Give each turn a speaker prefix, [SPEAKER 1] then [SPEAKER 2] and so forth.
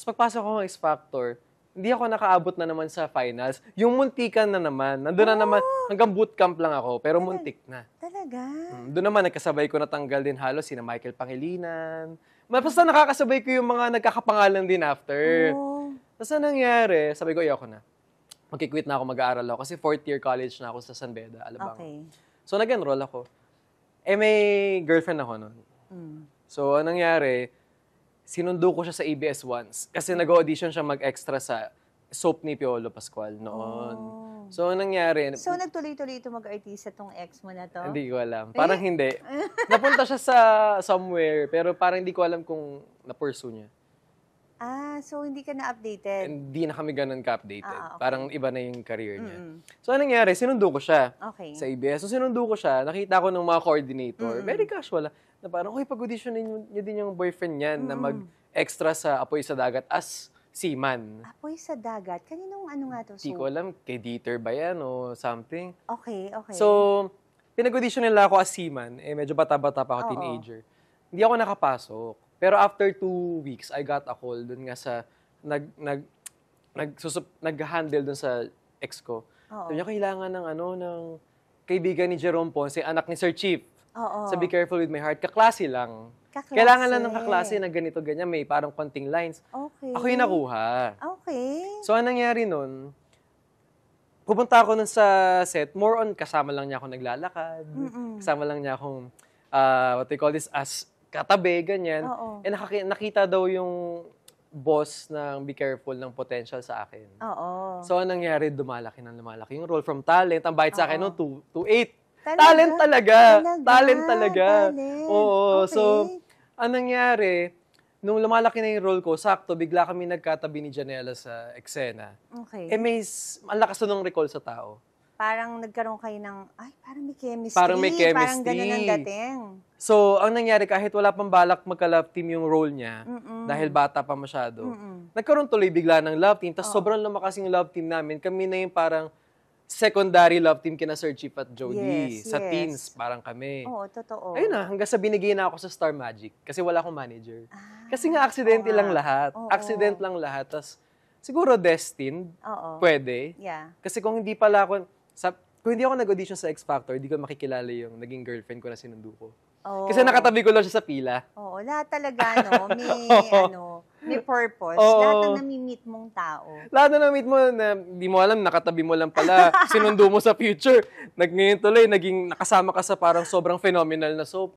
[SPEAKER 1] Tapos pagpasok ko ng X Factor, hindi ako nakaabot na naman sa finals. Yung muntikan na naman, nandun na naman, hanggang bootcamp lang ako, pero muntik na.
[SPEAKER 2] Talaga?
[SPEAKER 1] Doon naman, nagkasabay ko natanggal din halos sina Michael Pangilinan. Basta nakakasabay ko yung mga nagkakapangalan din after.
[SPEAKER 2] Oh.
[SPEAKER 1] Tapos na nangyari, sabi ko, ayoko na. Magkikwit na ako, mag-aaral ako. Kasi 4th year college na ako sa San Beda, Alabang.
[SPEAKER 2] Okay.
[SPEAKER 1] So, nag-enroll ako. May girlfriend ako noon. So, anong nangyari, sinundo ko siya sa ABS once. Kasi nag-audition siya mag-extra sa soap ni Piolo Pascual noon. So, anong nangyari?
[SPEAKER 2] So, nagtuloy-tuloy ito mag-artista tong ex mo na to?
[SPEAKER 1] Hindi ko alam. Parang hindi. Napunta siya sa somewhere, pero parang hindi ko alam kung na-pursue niya.
[SPEAKER 2] So hindi ka na-updated?
[SPEAKER 1] Hindi na kami ganun ka-updated.
[SPEAKER 2] Okay.
[SPEAKER 1] Parang iba na yung career niya. So, anong nangyari? Sinundo ko siya sa ABS. So, sinundo ko siya. Nakita ko ng mga coordinator. Very casual. Na parang, pag-audition niyo din yung boyfriend niyan na mag-extra sa Apoy sa Dagat as seaman.
[SPEAKER 2] Apoy sa Dagat? Kaninong ano nga to?
[SPEAKER 1] Hindi ko alam. Kay Dieter ba yan o something?
[SPEAKER 2] Okay.
[SPEAKER 1] So, pinag-audition nila ako as seaman. Medyo bata-bata pa ako, teenager. Hindi ako nakapasok. Pero after 2 weeks, I got a call dun nga sa nag-handle dun sa ex ko. Sabi niya, kailangan ng kaibigan ni Jerome Ponce, anak ni Sir Chief. Sa Be Careful With My Heart. Kaklase lang. Kailangan lang ng kaklase na ganito, ganyan. May parang konting lines.
[SPEAKER 2] Okay.
[SPEAKER 1] Ako yung nakuha.
[SPEAKER 2] Okay.
[SPEAKER 1] So, anong nangyari nun? Pupunta ako nun sa set. More on, kasama lang niya ako naglalakad. Kasama lang niya akong, what they call this, as katabi, ganyan. Nakita daw yung boss ng Be Careful ng potential sa akin. So, anong nangyari? Lumalaki yung role from talent. Ang bayad sa akin noon, 2.8. Talent talaga. Talent talaga. Oo.
[SPEAKER 2] Okay.
[SPEAKER 1] So, anong nangyari? Nung lumalaki na yung role ko, sakto, bigla kami nagkatabi ni Janela sa eksena.
[SPEAKER 2] Okay.
[SPEAKER 1] Ang lakas na nung recall sa tao.
[SPEAKER 2] Parang nagkaroon kayo ng, parang may chemistry.
[SPEAKER 1] Parang may chemistry.
[SPEAKER 2] Parang ganun ang dating.
[SPEAKER 1] So, ang nangyari, kahit wala pang balak magka-love team yung role niya, dahil bata pa masyado, nagkaroon tuloy bigla ng love team, tapos sobrang lumakas yung love team namin. Kami na yung parang secondary love team kina Sir Chief at Jody. Sa teens, parang kami.
[SPEAKER 2] Oo, totoo.
[SPEAKER 1] Ayun na, hanggang sa binigay na ako sa Star Magic, kasi wala akong manager. Kasi nga, aksidente lang lahat. Accident lang lahat. Tapos, siguro destined, pwede.
[SPEAKER 2] Yeah.
[SPEAKER 1] Kasi kung hindi pala ako, kung hindi ako nag-audition sa X Factor, hindi ko makikilala yung naging girlfriend ko na sinundo ko. Kasi nakatabi ko lang siya sa pila.
[SPEAKER 2] Oo, lahat talaga, may purpose. Lahat ng nami-meet mong tao.
[SPEAKER 1] Lahat na nami-meet mo na hindi mo alam, nakatabi mo lang pala, sinundo mo sa future. Ngayon tuloy, nakasama ka sa parang sobrang phenomenal na soap.